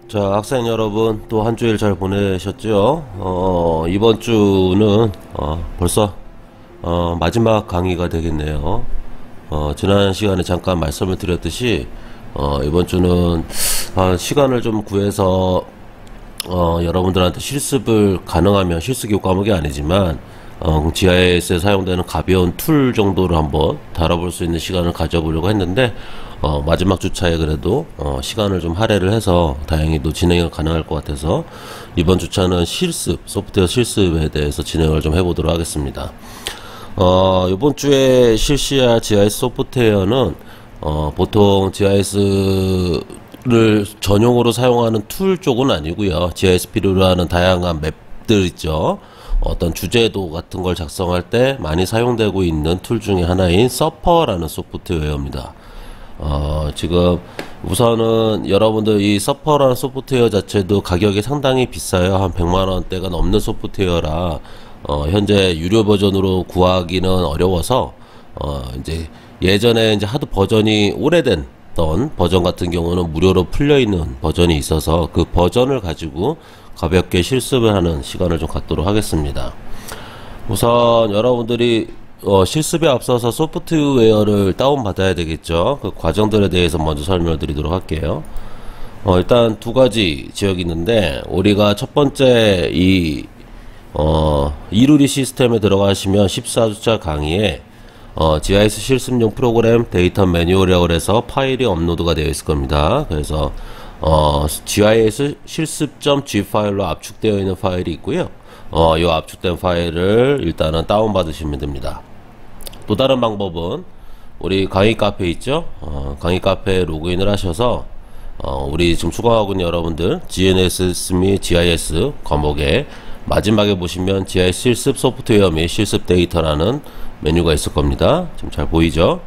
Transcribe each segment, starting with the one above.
자, 학생 여러분, 또 한 주일 잘 보내셨죠? 이번 주는, 벌써, 마지막 강의가 되겠네요. 지난 시간에 잠깐 말씀을 드렸듯이, 이번 주는, 시간을 좀 구해서, 여러분들한테 실습을 가능하면 실습 과목이 아니지만, GIS에 사용되는 가벼운 툴 정도를 한번 다뤄볼 수 있는 시간을 가져보려고 했는데, 마지막 주차에 그래도 시간을 좀 할애를 해서 다행히도 진행이 가능할 것 같아서 이번 주차는 실습, 소프트웨어 실습에 대해서 진행을 좀 해보도록 하겠습니다. 이번 주에 실시할 GIS 소프트웨어는 보통 GIS를 전용으로 사용하는 툴 쪽은 아니고요. GIS 필요로 하는 다양한 맵들 있죠. 어떤 주제도 같은 걸 작성할 때 많이 사용되고 있는 툴 중에 하나인 서퍼라는 소프트웨어입니다. 지금 우선은 여러분들 이 서퍼라는 소프트웨어 자체도 가격이 상당히 비싸요. 한 100만원대가 넘는 소프트웨어라 현재 유료 버전으로 구하기는 어려워서 이제 예전에 이제 하도 버전이 오래된 버전 같은 경우는 무료로 풀려있는 버전이 있어서 그 버전을 가지고 가볍게 실습을 하는 시간을 좀 갖도록 하겠습니다. 우선 여러분들이 실습에 앞서서 소프트웨어를 다운받아야 되겠죠. 그 과정들에 대해서 먼저 설명을 드리도록 할게요. 일단 두 가지 지역이 있는데, 우리가 첫 번째 이루리 시스템에 들어가시면 14주차 강의에 GIS 실습용 프로그램 데이터 매뉴얼이라고 해서 파일이 업로드가 되어 있을 겁니다. 그래서 GIS 실습.g 파일로 압축되어 있는 파일이 있고요. 이 압축된 파일을 일단은 다운받으시면 됩니다. 또 다른 방법은 우리 강의 카페 있죠? 강의 카페에 로그인을 하셔서 우리 지금 수강하고 있는 여러분들 GNSS 및 GIS 과목에 마지막에 보시면 GIS 실습 소프트웨어 및 실습 데이터라는 메뉴가 있을 겁니다. 지금 잘 보이죠?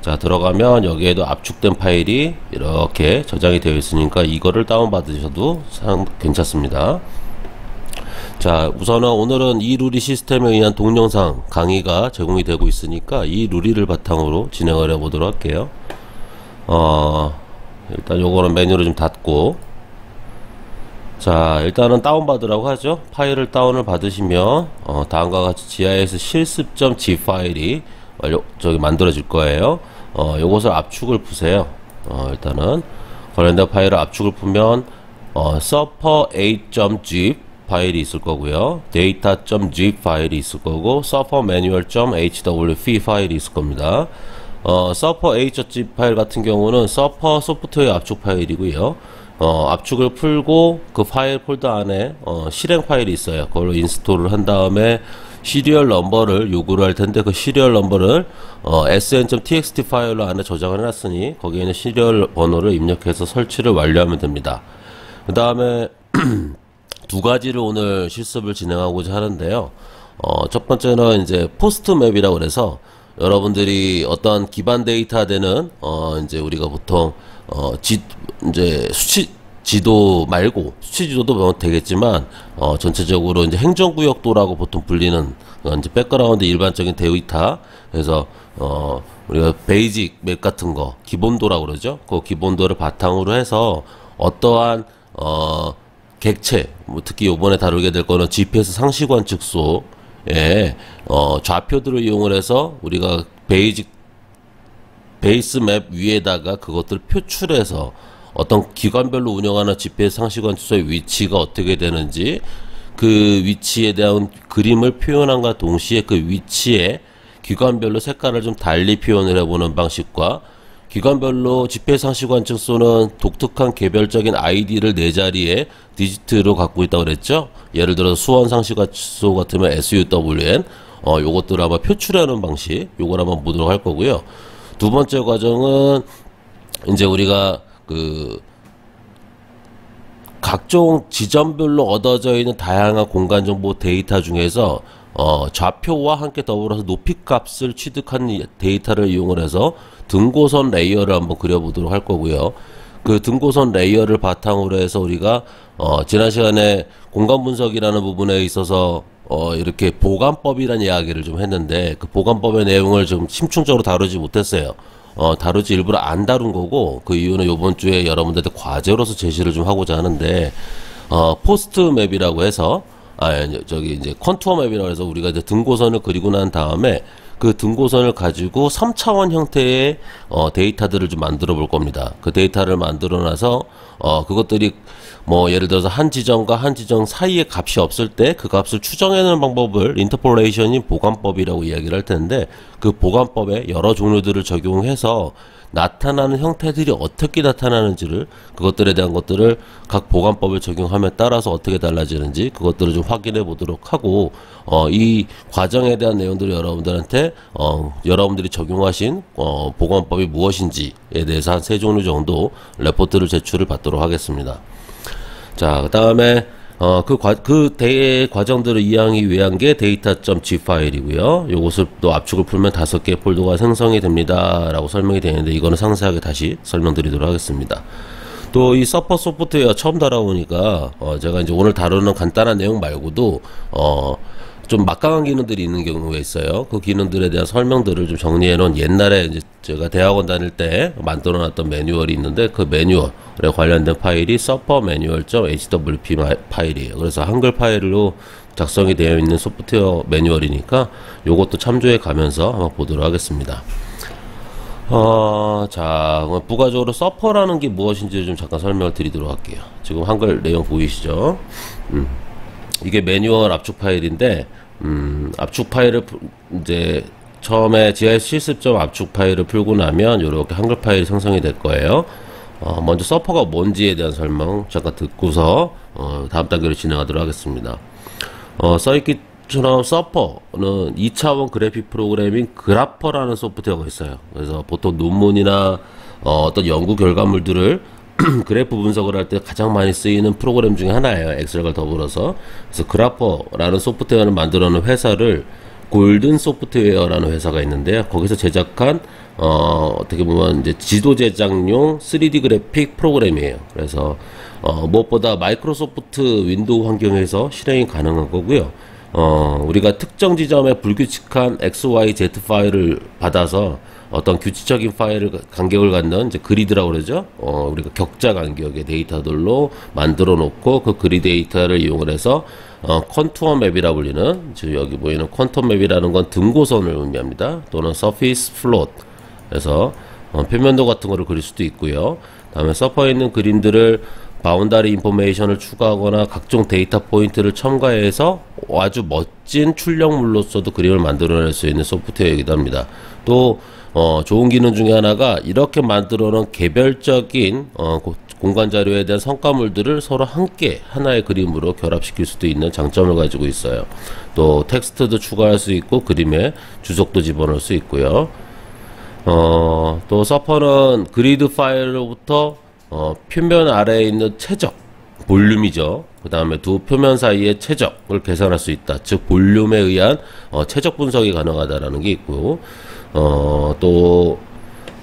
자, 들어가면 여기에도 압축된 파일이 이렇게 저장이 되어 있으니까 이거를 다운받으셔도 괜찮습니다. 자, 우선은 오늘은 이 루리 시스템에 의한 동영상 강의가 제공이 되고 있으니까 이 루리를 바탕으로 진행을 해보도록 할게요. 일단 요거는 메뉴를 좀 닫고, 자, 일단은 다운받으라고 하죠. 파일을 다운을 받으시면 다음과 같이 GIS 실습.g 파일이 만들어질 거예요. 요것을 압축을 푸세요. 일단은 관련된 파일을 압축을 풀면 surfer8.zip 파일이 있을 거고요. data.zip 파일이 있을 거고, surfermanual.hwv 파일이 있을 겁니다. surfer8.zip 파일 같은 경우는 surfer 소프트웨어 압축 파일이고요. 압축을 풀고 그 파일 폴더 안에 실행 파일이 있어요. 그걸로 인스톨을 한 다음에 시리얼 넘버를 요구를 할 텐데, 그 시리얼 넘버를 sn.txt 파일로 안에 저장을 해놨으니 거기에 있는 시리얼 번호를 입력해서 설치를 완료하면 됩니다. 그 다음에 두 가지를 오늘 실습을 진행하고자 하는데요. 첫 번째는 이제 포스트 맵이라고 그래서 여러분들이 어떤 기반 데이터 되는 이제 우리가 보통 이제 수치 지도 말고 수치 지도도 뭐 되겠지만 전체적으로 이제 행정구역도라고 보통 불리는 이제 백그라운드 일반적인 데이터, 그래서 우리가 베이직 맵 같은 거 기본도라고 그러죠. 그 기본도를 바탕으로 해서 어떠한 객체, 특히 요번에 다루게 될 거는 GPS 상시 관측소에 좌표들을 이용을 해서 우리가 베이스 맵 위에다가 그것들을 표출해서 어떤 기관별로 운영하는 GPS 상시 관측소의 위치가 어떻게 되는지, 그 위치에 대한 그림을 표현함과 동시에 그 위치에 기관별로 색깔을 좀 달리 표현을 해보는 방식과, 기관별로 GPS 상시 관측소는 독특한 개별적인 아이디를 네 자리의 디지트로 갖고 있다고 그랬죠. 예를 들어서 수원 상시 관측소 같으면 SUWN, 요것들을 한번 표출하는 방식, 요걸 한번 보도록 할 거고요. 두 번째 과정은 이제 우리가 각종 지점별로 얻어져 있는 다양한 공간 정보 데이터 중에서 좌표와 함께 더불어서 높이 값을 취득한 데이터를 이용을 해서 등고선 레이어를 한번 그려보도록 할 거고요. 그 등고선 레이어를 바탕으로 해서 우리가 지난 시간에 공간 분석이라는 부분에 있어서 이렇게 보관법이라는 이야기를 좀 했는데, 그 보관법의 내용을 좀 심층적으로 다루지 못했어요. 다루지 일부러 안 다룬 거고, 그 이유는 요번 주에 여러분들한테 과제로서 제시를 좀 하고자 하는데, 포스트 맵이라고 해서, 저기 이제 컨투어 맵이라고 해서 우리가 이제 등고선을 그리고 난 다음에 그 등고선을 가지고 3차원 형태의 데이터들을 좀 만들어 볼 겁니다. 그 데이터를 만들어 놔서 그것들이 뭐 예를 들어서 한 지점과 한 지점 사이에 값이 없을 때 그 값을 추정해내는 방법을 인터폴레이션인 보관법이라고 이야기를 할 텐데, 그 보관법에 여러 종류들을 적용해서 나타나는 형태들이 어떻게 나타나는지를, 그것들에 대한 것들을 각 보관법을 적용함에 따라서 어떻게 달라지는지 그것들을 좀 확인해 보도록 하고, 이 과정에 대한 내용들을 여러분들한테 여러분들이 적용하신 보관법이 무엇인지에 대해서 한 3종류 정도 레포트를 제출을 받도록 하겠습니다. 자, 그 다음에 그 과정들을 이해하기 위한 게 data.g 파일이고요. 요것을 또 압축을 풀면 5개의 폴더가 생성이 됩니다 라고 설명이 되는데, 이거는 상세하게 다시 설명드리도록 하겠습니다. 또 이 서퍼 소프트웨어 처음 다뤄보니까 제가 이제 오늘 다루는 간단한 내용 말고도 좀 막강한 기능들이 있는 경우가 있어요. 그 기능들에 대한 설명들을 좀 정리해 놓은, 옛날에 이제 제가 대학원 다닐 때 만들어 놨던 매뉴얼이 있는데, 그 매뉴얼에 관련된 파일이 서퍼 매뉴얼.hwp 파일이에요. 그래서 한글 파일로 작성이 되어 있는 소프트웨어 매뉴얼이니까 요것도 참조해 가면서 한번 보도록 하겠습니다. 자, 부가적으로 서퍼라는 게 무엇인지 좀 잠깐 설명을 드리도록 할게요. 지금 한글 내용 보이시죠? 이게 매뉴얼 압축 파일인데, 압축 파일을 이제 처음에 GIS 실습점 압축 파일을 풀고 나면 이렇게 한글 파일이 생성이 될 거예요. 먼저 서퍼가 뭔지에 대한 설명 잠깐 듣고서 다음 단계로 진행하도록 하겠습니다. 써있기처럼 서퍼는 2차원 그래픽 프로그래밍 그래퍼라는 소프트웨어가 있어요. 그래서 보통 논문이나 어떤 연구 결과물들을 그래프 분석을 할 때 가장 많이 쓰이는 프로그램 중에 하나예요. 엑셀과 더불어서. 그래서 그래퍼라는 소프트웨어를 만들어 놓은 회사를 골든 소프트웨어라는 회사가 있는데요. 거기서 제작한 어떻게 보면 이제 지도 제작용 3D 그래픽 프로그램이에요. 그래서 무엇보다 마이크로소프트 윈도우 환경에서 실행이 가능한 거고요. 우리가 특정 지점에 불규칙한 XYZ 파일을 받아서 어떤 규칙적인 파일을 간격을 갖는 이제 그리드라고 그러죠. 우리가 격자 간격의 데이터들로 만들어 놓고 그 그리드 데이터를 이용을 해서 컨투어 맵이라고 불리는, 지금 여기 보이는 컨투어 맵이라는 건 등고선을 의미합니다. 또는 서피스 플롯, 그래서 표면도 같은 거를 그릴 수도 있고요. 다음에 서퍼에 있는 그림들을 바운다리 인포메이션을 추가하거나 각종 데이터 포인트를 첨가해서 아주 멋진 출력물로서도 그림을 만들어낼 수 있는 소프트웨어이기도 합니다. 또 좋은 기능 중에 하나가 이렇게 만들어 놓은 개별적인 공간 자료에 대한 성과물들을 서로 함께 하나의 그림으로 결합시킬 수도 있는 장점을 가지고 있어요. 또 텍스트도 추가할 수 있고 그림에 주석도 집어넣을 수 있고요. 또 서퍼는 그리드 파일로부터 표면 아래에 있는 최적 볼륨이죠. 그 다음에 두 표면 사이의 최적을 계산할 수 있다. 즉 볼륨에 의한 최적 분석이 가능하다라는 게 있고, 또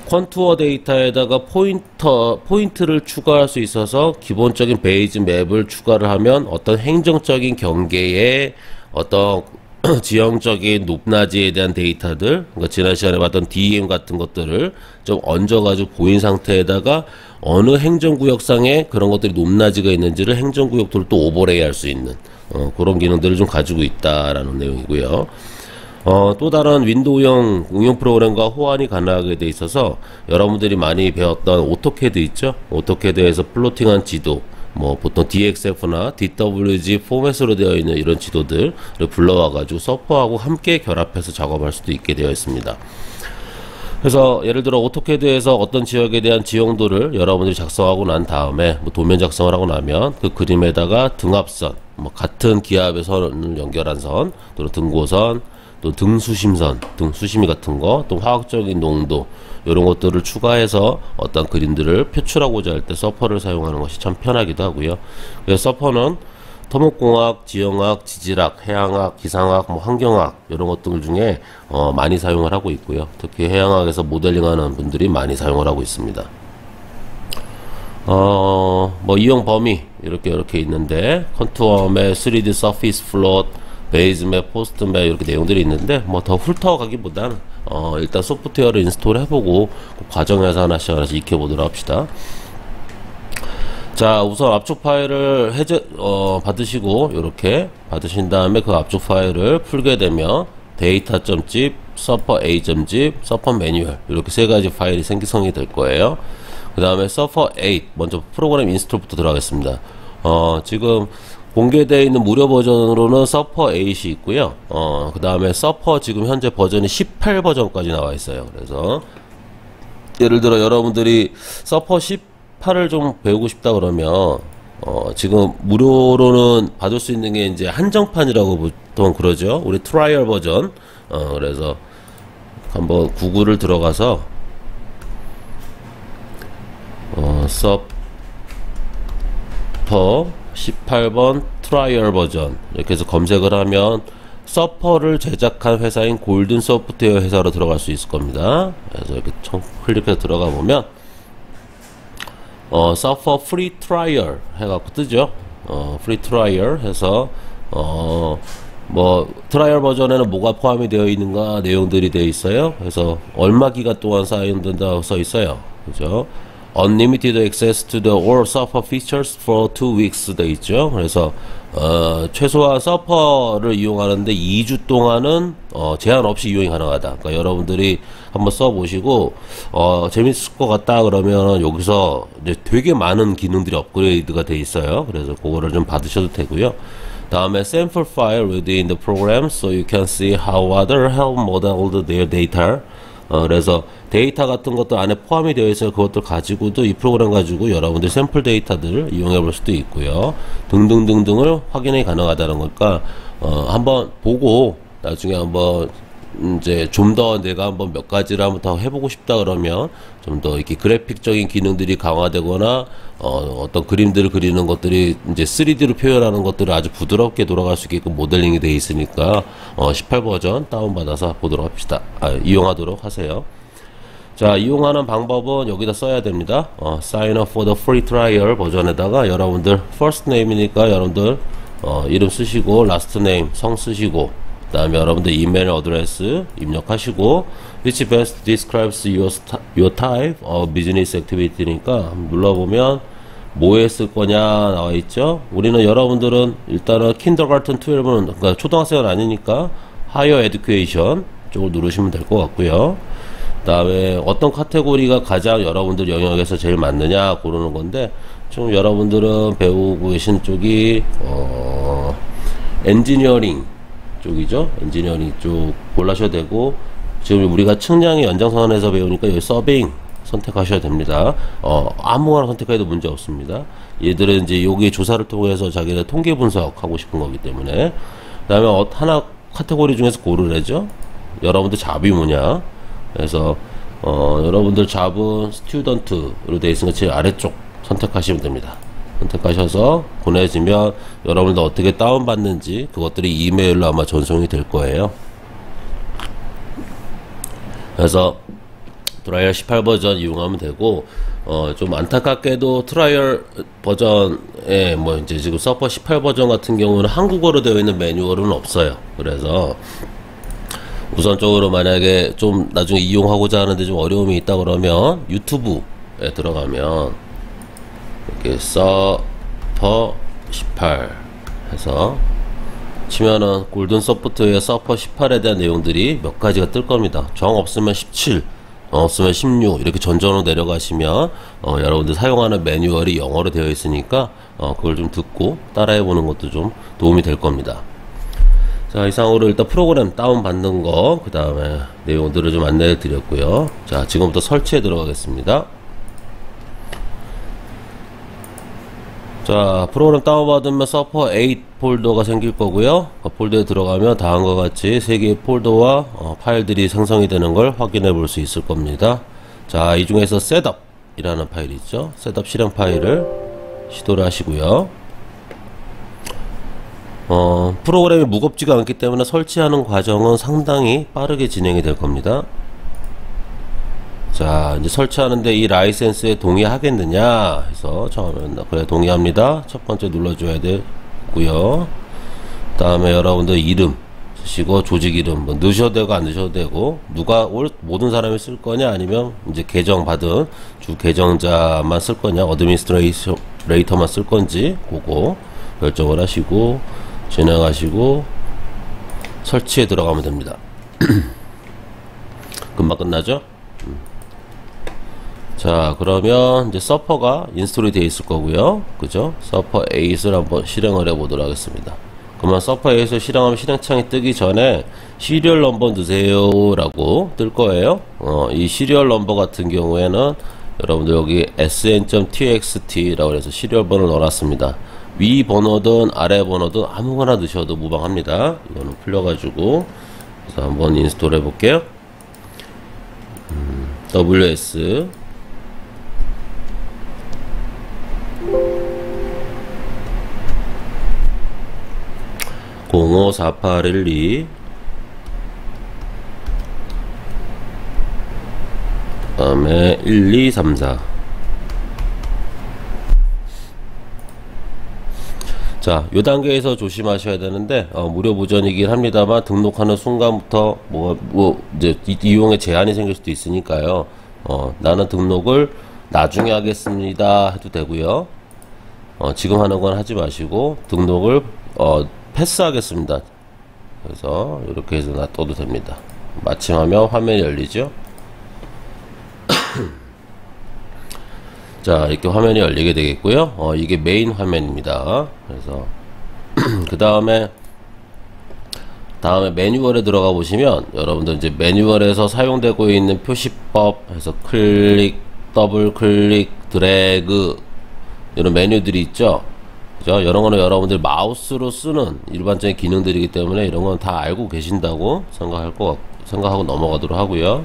컨투어 데이터에다가 포인트를 추가할 수 있어서 기본적인 베이지 맵을 추가를 하면 어떤 행정적인 경계의 어떤 지형적인 높낮이에 대한 데이터들, 그러니까 지난 시간에 봤던 DEM 같은 것들을 좀 얹어가지고 보인 상태에다가 어느 행정구역상에 그런 것들이 높낮이가 있는지를 행정구역들을 또 오버레이 할 수 있는 그런 기능들을 좀 가지고 있다라는 내용이고요. 또 다른 윈도우형 응용 프로그램과 호환이 가능하게 돼 있어서 여러분들이 많이 배웠던 오토캐드 있죠? 오토캐드에서 플로팅한 지도, 뭐 보통 DXF나 DWG 포맷으로 되어 있는 이런 지도들을 불러와 가지고 서퍼하고 함께 결합해서 작업할 수도 있게 되어 있습니다. 그래서 예를 들어 오토캐드에서 어떤 지역에 대한 지형도를 여러분들이 작성하고 난 다음에 뭐 도면 작성을 하고 나면 그 그림에다가 등압선, 뭐 같은 기압의 선을 연결한 선, 또는 등고선, 또 등수심선, 등수심이 같은 거, 또 화학적인 농도, 이런 것들을 추가해서 어떤 그림들을 표출하고자 할 때 서퍼를 사용하는 것이 참 편하기도 하고요. 그래서 서퍼는 토목공학, 지형학, 지질학, 해양학, 기상학, 뭐 환경학 이런 것들 중에 많이 사용을 하고 있고요. 특히 해양학에서 모델링하는 분들이 많이 사용을 하고 있습니다. 뭐 이용 범위 이렇게 있는데 컨투어의 3D 서피스 플롯, 베이즈맵, 포스트맵 이렇게 내용들이 있는데 뭐 더 훑어가기보다는 일단 소프트웨어를 인스톨 해보고 그 과정에서 하나씩 익혀보도록 합시다. 자, 우선 압축 파일을 받으시고 이렇게 받으신 다음에 그 압축 파일을 풀게 되면 data.zip, surfer a.zip, surfer manual 이렇게 세 가지 파일이 생성이 될 거예요. 그 다음에 surfer 8 먼저 프로그램 인스톨부터 들어가겠습니다. 지금 공개되어 있는 무료 버전으로는 서퍼 8이 있고요. 그 다음에 서퍼 지금 현재 버전이 18 버전까지 나와 있어요. 그래서 예를 들어 여러분들이 서퍼 18을 좀 배우고 싶다 그러면 지금 무료로는 받을 수 있는 게 이제 한정판이라고 보통 그러죠. 우리 트라이얼 버전. 그래서 한번 구글을 들어가서 서퍼 18번 트라이얼 버전 이렇게 해서 검색을 하면 서퍼를 제작한 회사인 골든 소프트웨어 회사로 들어갈 수 있을 겁니다. 그래서 이렇게 클릭해서 들어가 보면 서퍼 프리 트라이얼 해갖고 뜨죠. 프리 트라이얼 해서 뭐 트라이얼 버전에는 뭐가 포함이 되어 있는가 내용들이 되어 있어요. 그래서 얼마 기간 동안 사용된다고 써 있어요. 그죠? Unlimited access to the all surfer features for 2 weeks 돼 있죠. 그래서 최소한 서퍼를 이용하는데 2주 동안은 제한 없이 이용이 가능하다. 그러니까 여러분들이 한번 써보시고 재밌을 것 같다 그러면 여기서 이제 되게 많은 기능들이 업그레이드가 돼 있어요. 그래서 그거를 좀 받으셔도 되고요. 다음에 sample file within the program so you can see how other have modeled their data. 그래서 데이터 같은 것도 안에 포함이 되어 있어요. 그것들 가지고도 이 프로그램 가지고 여러분들 샘플 데이터들을 이용해 볼 수도 있고요. 등등등등을 확인이 가능하다는 거니까 한번 보고 나중에 한번 이제 좀 더 내가 한번 몇 가지를 한번 더 해보고 싶다 그러면 좀 더 이렇게 그래픽적인 기능들이 강화되거나 어떤 그림들을 그리는 것들이 이제 3D로 표현하는 것들을 아주 부드럽게 돌아갈 수 있게끔 모델링이 되어 있으니까 18 버전 다운받아서 보도록 합시다. 이용하도록 하세요. 자, 이용하는 방법은 여기다 써야 됩니다. sign up for the free trial 버전에다가 여러분들 first name이니까 여러분들 이름 쓰시고 last name 성 쓰시고 그 다음에 여러분들 이메일 어드레스 입력하시고 which best describes your type of business activity니까 눌러보면 뭐에 쓸 거냐 나와 있죠. 우리는 여러분들은 일단은 kindergarten 12는 그러니까 초등학생은 아니니까 higher education 쪽을 누르시면 될 것 같고요. 그 다음에 어떤 카테고리가 가장 여러분들 영역에서 제일 맞느냐 고르는 건데 좀 여러분들은 배우고 계신 쪽이 엔지니어링 쪽이죠. 엔지니어링 쪽 골라셔야 되고 지금 우리가 측량의 연장선에서 배우니까 여기 서빙 선택하셔야 됩니다. 아무거나 선택해도 문제 없습니다. 얘들은 이제 여기 조사를 통해서 자기네 통계 분석하고 싶은 거기 때문에 그 다음에 하나 카테고리 중에서 고르래죠. 여러분들 잡이 뭐냐. 그래서 여러분들 잡은 스튜던트로 되어 있으니까 제일 아래쪽 선택하시면 됩니다. 선택하셔서 보내지면 여러분들 어떻게 다운받는지 그것들이 이메일로 아마 전송이 될 거예요. 그래서 트라이얼 18 버전 이용하면 되고 좀 안타깝게도 트라이얼 버전에 뭐 이제 지금 서퍼 18 버전 같은 경우는 한국어로 되어 있는 매뉴얼은 없어요. 그래서 우선적으로 만약에 좀 나중에 이용하고자 하는데 좀 어려움이 있다 그러면 유튜브에 들어가면 이렇게 서퍼 18 해서 치면은 골든 소프트웨어 서퍼 18에 대한 내용들이 몇 가지가 뜰 겁니다. 정 없으면 17, 정 없으면 16 이렇게 전전으로 내려가시면 여러분들 사용하는 매뉴얼이 영어로 되어 있으니까 그걸 좀 듣고 따라해 보는 것도 좀 도움이 될 겁니다. 자, 이상으로 일단 프로그램 다운 받는 거 그 다음에 내용들을 좀 안내해 드렸고요. 자, 지금부터 설치에 들어가겠습니다. 자, 프로그램 다운받으면 서퍼 8 폴더가 생길 거고요. 그 폴더에 들어가면 다음과 같이 3개의 폴더와 파일들이 생성이 되는 걸 확인해 볼 수 있을 겁니다. 자, 이 중에서 셋업 이라는 파일이 있죠. 셋업 실행 파일을 시도를 하시고요. 프로그램이 무겁지가 않기 때문에 설치하는 과정은 상당히 빠르게 진행이 될 겁니다. 자, 이제 설치하는데 이 라이센스에 동의하겠느냐 해서 처음에 그래 동의합니다. 첫 번째 눌러줘야 되고요. 다음에 여러분들 이름 쓰시고, 조직 이름 뭐 넣으셔도 되고 안 넣으셔도 되고, 누가 모든 사람이 쓸 거냐, 아니면 이제 계정 받은 주 계정자만 쓸 거냐, 어드미니스트레이터만 쓸 건지 그거 결정을 하시고 진행하시고 설치에 들어가면 됩니다. 금방 끝나죠? 자, 그러면 이제 서퍼가 인스톨이 되어 있을 거고요. 그죠? 서퍼 8을 한번 실행을 해 보도록 하겠습니다. 그러면 서퍼 8을 실행하면 실행창이 뜨기 전에 시리얼 넘버 넣으세요 라고 뜰 거예요. 이 시리얼 넘버 같은 경우에는 여러분들 여기 sn.txt 라고 해서 시리얼 번호를 넣어놨습니다. 위 번호든 아래 번호든 아무거나 넣으셔도 무방합니다. 이거는 풀려가지고 그래서 한번 인스톨 해볼게요. ws 054812 다음에 1234. 자, 요 단계에서 조심하셔야 되는데, 무료 버전이긴 합니다만, 등록하는 순간부터, 이제, 이용에 제한이 생길 수도 있으니까요. 나는 등록을 나중에 하겠습니다. 해도 되고요. 지금 하는 건 하지 마시고, 등록을, 패스하겠습니다. 그래서, 이렇게 해서 놔둬도 됩니다. 마침 하면 화면이 열리죠. 자, 이렇게 화면이 열리게 되겠고요. 이게 메인 화면입니다. 그래서 그 다음에 매뉴얼에 들어가 보시면 여러분들 이제 매뉴얼에서 사용되고 있는 표시법 해서 클릭, 더블 클릭, 드래그 이런 메뉴들이 있죠. 그죠? 이런 거는 여러분들 마우스로 쓰는 일반적인 기능들이기 때문에 이런 건 다 알고 계신다고 생각하고 넘어가도록 하고요.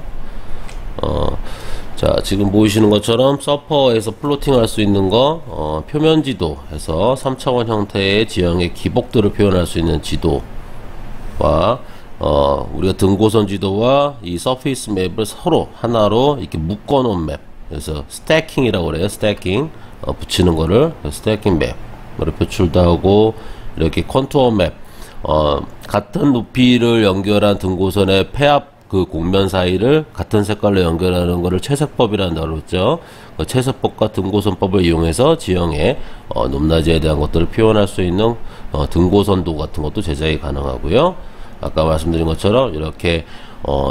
자, 지금 보이시는 것처럼 서퍼에서 플로팅 할 수 있는 거, 표면 지도 해서 3차원 형태의 지형의 기복도를 표현할 수 있는 지도와, 우리가 등고선 지도와 이 서페이스 맵을 서로 하나로 이렇게 묶어 놓은 맵. 그래서 스태킹이라고 그래요. 스태킹. 붙이는 거를. 스태킹 맵으로 표출도 하고, 이렇게 컨투어 맵. 같은 높이를 연결한 등고선의 폐압 그 곡면 사이를 같은 색깔로 연결하는 것을 채색법이라고 했죠. 그 채색법과 등고선법을 이용해서 지형의 높낮이에 대한 것들을 표현할 수 있는 등고선도 같은 것도 제작이 가능하고요. 아까 말씀드린 것처럼 이렇게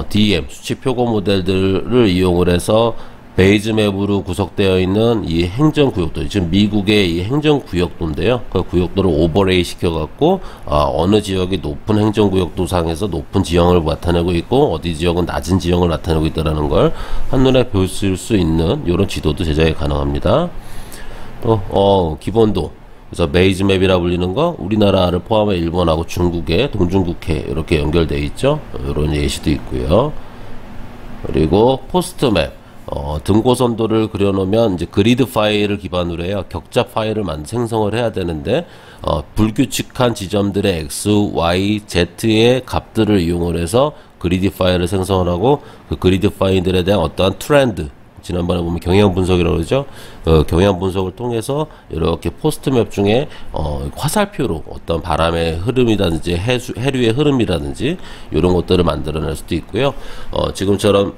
DM 수치 표고 모델들을 이용을 해서 베이즈 맵으로 구성되어 있는 이 행정구역도, 지금 미국의 이 행정구역도인데요. 그 구역도를 오버레이 시켜갖고, 어느 지역이 높은 행정구역도 상에서 높은 지형을 나타내고 있고, 어디 지역은 낮은 지형을 나타내고 있다는 걸 한눈에 보실 수 있는 이런 지도도 제작이 가능합니다. 또, 기본도. 그래서 베이즈 맵이라 불리는 거, 우리나라를 포함해 일본하고 중국의 동중국해 이렇게 연결되어 있죠. 이런 예시도 있고요. 그리고 포스트 맵. 등고선도를 그려놓으면 이제 그리드 파일을 기반으로 해요. 격자 파일을 생성을 해야 되는데, 불규칙한 지점들의 X, Y, Z의 값들을 이용을 해서 그리드 파일을 생성을 하고, 그 그리드 파일들에 대한 어떠한 트렌드, 지난번에 보면 경향 분석이라고 그러죠. 경향 분석을 통해서 이렇게 포스트 맵 중에 화살표로 어떤 바람의 흐름이라든지 해류의 흐름이라든지 이런 것들을 만들어낼 수도 있고요. 지금처럼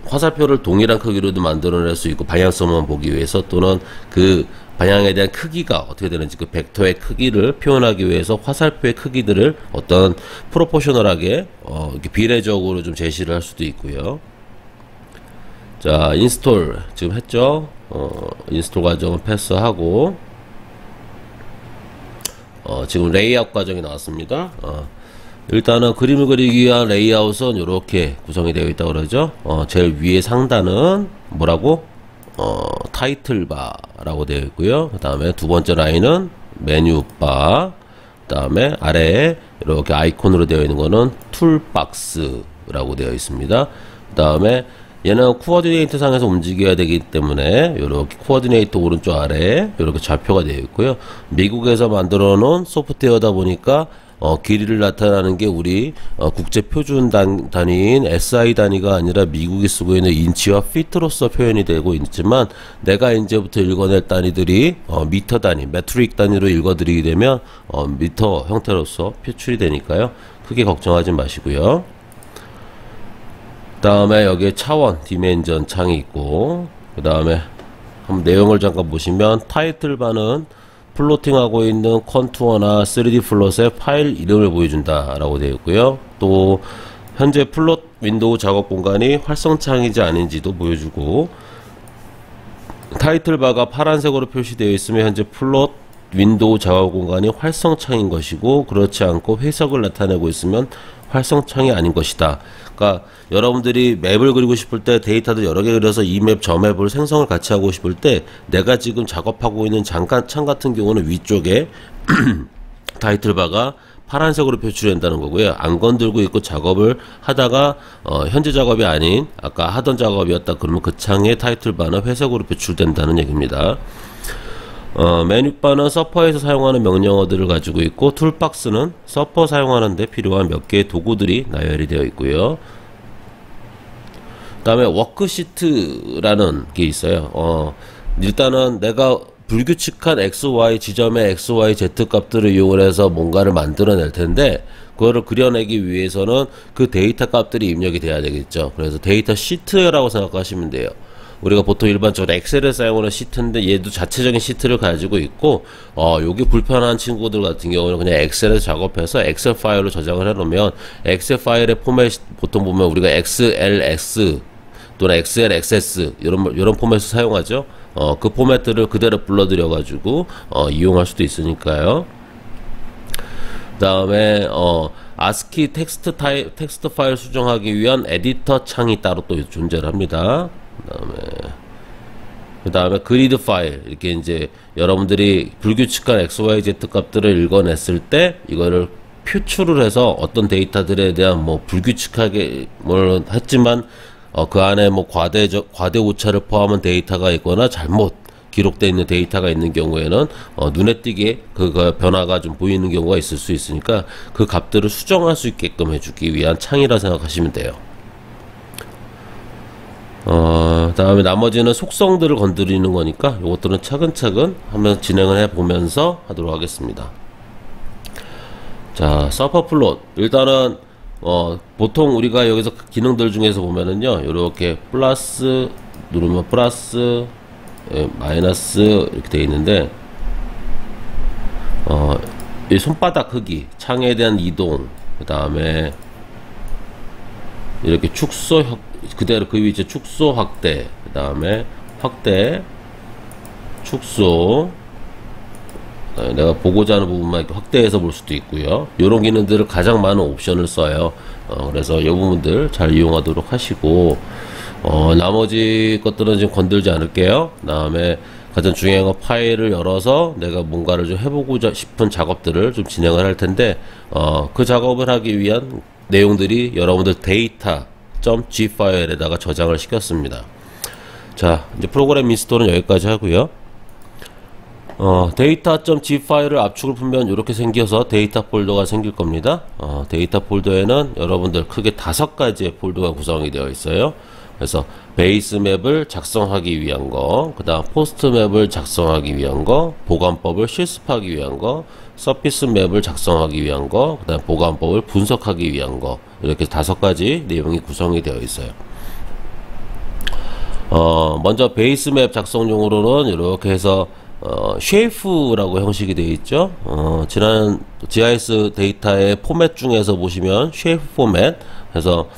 화살표를 동일한 크기로도 만들어낼 수 있고, 방향성만 보기 위해서, 또는 그 방향에 대한 크기가 어떻게 되는지 그 벡터의 크기를 표현하기 위해서 화살표의 크기들을 어떤 프로포셔널하게 이렇게 비례적으로 좀 제시를 할 수도 있고요. 자, 인스톨 지금 했죠. 인스톨 과정은 패스하고, 지금 레이아웃 과정이 나왔습니다. 일단은 그림을 그리기 위한 레이아웃은 이렇게 구성이 되어 있다고 그러죠. 제일 위에 상단은 뭐라고? 타이틀바라고 되어 있고요. 그 다음에 두 번째 라인은 메뉴바, 그 다음에 아래에 이렇게 아이콘으로 되어 있는 거는 툴박스라고 되어 있습니다. 그 다음에 얘는 코어디네이터 상에서 움직여야 되기 때문에 이렇게 코어디네이터 오른쪽 아래에 이렇게 좌표가 되어 있고요. 미국에서 만들어 놓은 소프트웨어다 보니까 길이를 나타내는 게 우리 국제 표준 단위인 SI 단위가 아니라 미국이 쓰고 있는 인치와 피트로서 표현이 되고 있지만, 내가 이제부터 읽어낼 단위들이 미터 단위, 메트릭 단위로 읽어드리게 되면 미터 형태로서 표출이 되니까요. 크게 걱정하지 마시고요. 그 다음에 여기에 차원, 디멘전 창이 있고, 그 다음에 한번 내용을 잠깐 보시면, 타이틀바는 플로팅하고 있는 컨투어나 3D 플롯의 파일 이름을 보여준다 라고 되어 있고요. 또 현재 플롯 윈도우 작업 공간이 활성창인지 아닌지도 보여주고, 타이틀바가 파란색으로 표시되어 있으면 현재 플롯 윈도우 작업 공간이 활성창인 것이고, 그렇지 않고 회색을 나타내고 있으면 활성창이 아닌 것이다. 그러니까 여러분들이 맵을 그리고 싶을 때 데이터들 여러 개 그려서 이 맵 저 맵을 생성을 같이 하고 싶을 때, 내가 지금 작업하고 있는 창 같은 경우는 위쪽에 타이틀바가 파란색으로 표출된다는 거고요. 안 건들고 있고 작업을 하다가 현재 작업이 아닌 아까 하던 작업이었다 그러면 그 창의 타이틀바는 회색으로 표출된다는 얘기입니다. 메뉴바는 서퍼에서 사용하는 명령어들을 가지고 있고, 툴박스는 서퍼 사용하는데 필요한 몇 개의 도구들이 나열이 되어 있고요. 그 다음에 워크시트라는 게 있어요. 일단은 내가 불규칙한 XY 지점의 XYZ 값들을 이용해서 뭔가를 만들어낼 텐데, 그거를 그려내기 위해서는 그 데이터 값들이 입력이 돼야 되겠죠. 그래서 데이터 시트라고 생각하시면 돼요. 우리가 보통 일반적으로 엑셀을 사용하는 시트인데, 얘도 자체적인 시트를 가지고 있고, 여기 불편한 친구들 같은 경우는 그냥 엑셀에서 작업해서 엑셀 파일로 저장을 해 놓으면, 엑셀 파일의 포맷 보통 보면 우리가 XLX 또는 XLXS 이런 포맷을 사용하죠. 그 포맷들을 그대로 불러들여 가지고 이용할 수도 있으니까요. 그 다음에 ASCII 텍스트 파일 수정하기 위한 에디터 창이 따로 또 존재를 합니다. 그 다음에 그리드 파일, 이렇게 이제 여러분들이 불규칙한 XYZ 값들을 읽어냈을 때 이거를 표출을 해서 어떤 데이터들에 대한 뭐 불규칙하게 뭘 했지만 그 안에 뭐 과대 오차를 포함한 데이터가 있거나 잘못 기록되어 있는 데이터가 있는 경우에는 눈에 띄게 그 변화가 좀 보이는 경우가 있을 수 있으니까 그 값들을 수정할 수 있게끔 해주기 위한 창이라 생각하시면 돼요. 다음에 나머지는 속성들을 건드리는 거니까 이것들은 차근차근 한번 진행을 해 보면서 하도록 하겠습니다. 자, 서퍼 플롯. 일단은 보통 우리가 여기서 기능들 중에서 보면은요, 이렇게 플러스 누르면 플러스, 마이너스 이렇게 되어 있는데, 이 손바닥 크기, 창에 대한 이동, 그 다음에 이렇게 축소, 그대로 그 위치에 축소 확대, 그 다음에 확대, 축소, 내가 보고자 하는 부분만 이렇게 확대해서 볼 수도 있고요. 이런 기능들을 가장 많은 옵션을 써요. 그래서 이 부분들 잘 이용하도록 하시고, 나머지 것들은 지금 건들지 않을게요. 그 다음에 가장 중요한 건 파일을 열어서 내가 뭔가를 좀 해보고자 싶은 작업들을 좀 진행을 할 텐데, 그 작업을 하기 위한 내용들이 여러분들 data.g 파일에다가 저장을 시켰습니다. 자, 이제 프로그램 인스톨은 여기까지 하고요. data.g 파일을 압축을 풀면 이렇게 생겨서 데이터 폴더가 생길 겁니다. 데이터 폴더에는 여러분들 크게 5가지의 폴더가 구성이 되어 있어요. 그래서 베이스 맵을 작성하기 위한 거, 그 다음 포스트 맵을 작성하기 위한 거, 보관법을 실습하기 위한 거, 서피스 맵을 작성하기 위한 거, 그 다음 보관법을 분석하기 위한 거, 이렇게 5가지 내용이 구성이 되어 있어요. 먼저 베이스 맵 작성용으로는 이렇게 해서 쉐이프라고 형식이 되어 있죠. 지난 GIS 데이터의 포맷 중에서 보시면 쉐이프 포맷 해서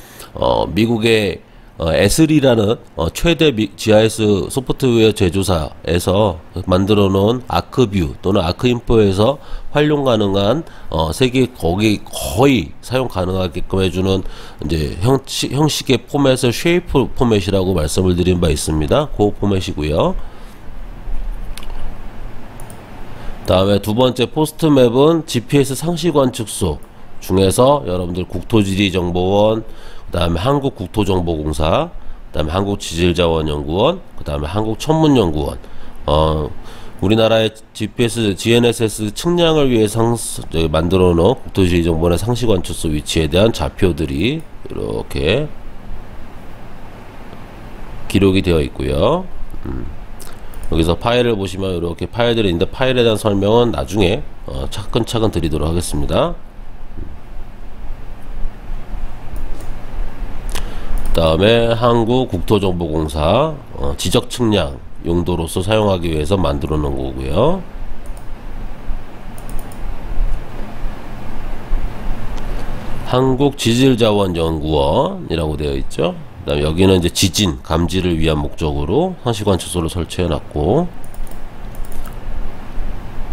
미국의 에슬이라는 최대 GIS 소프트웨어 제조사에서 만들어 놓은 아크뷰 또는 아크인포에서 활용 가능한 세계 거기 거의 사용 가능하게끔 해주는 이제 형식의 포맷을 쉐이프 포맷이라고 말씀을 드린 바 있습니다. 그 포맷이고요. 다음에 두 번째 포스트 맵은 GPS 상시관 측소 중에서 여러분들 국토지리정보원, 그 다음에 한국국토정보공사, 그 다음에 한국지질자원연구원, 그 다음에 한국천문연구원, 우리나라의 GPS, GNSS 측량을 위해 만들어 놓은 국토지 정보원의 상시관측소 위치에 대한 좌표들이 이렇게 기록이 되어 있고요. 여기서 파일을 보시면 이렇게 파일들이 있는데 파일에 대한 설명은 나중에 차근차근 드리도록 하겠습니다. 그 다음에 한국국토정보공사 지적 측량 용도로서 사용하기 위해서 만들어 놓은 거고요. 한국지질자원연구원이라고 되어 있죠. 그 다음에 여기는 이제 지진 감지를 위한 목적으로 상시관측소를 설치해 놨고,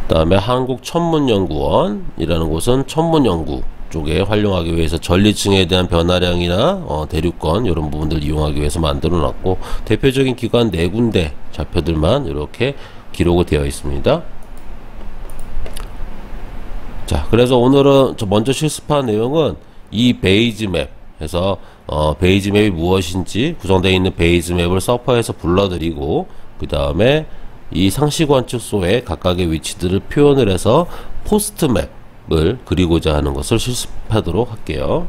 그 다음에 한국천문연구원이라는 곳은 천문연구 쪽에 활용하기 위해서 전리층에 대한 변화량이나 대륙권 이런 부분들 이용하기 위해서 만들어 놨고, 대표적인 기관 4군데 좌표들만 이렇게 기록이 되어 있습니다. 자, 그래서 오늘은 먼저 실습한 내용은 이 베이지맵 해서 베이지맵이 무엇인지 구성되어 있는 베이지맵을 서퍼에서 불러드리고, 그 다음에 이 상시관측소의 각각의 위치들을 표현을 해서 포스트맵 을 그리고자 하는 것을 실습하도록 할게요.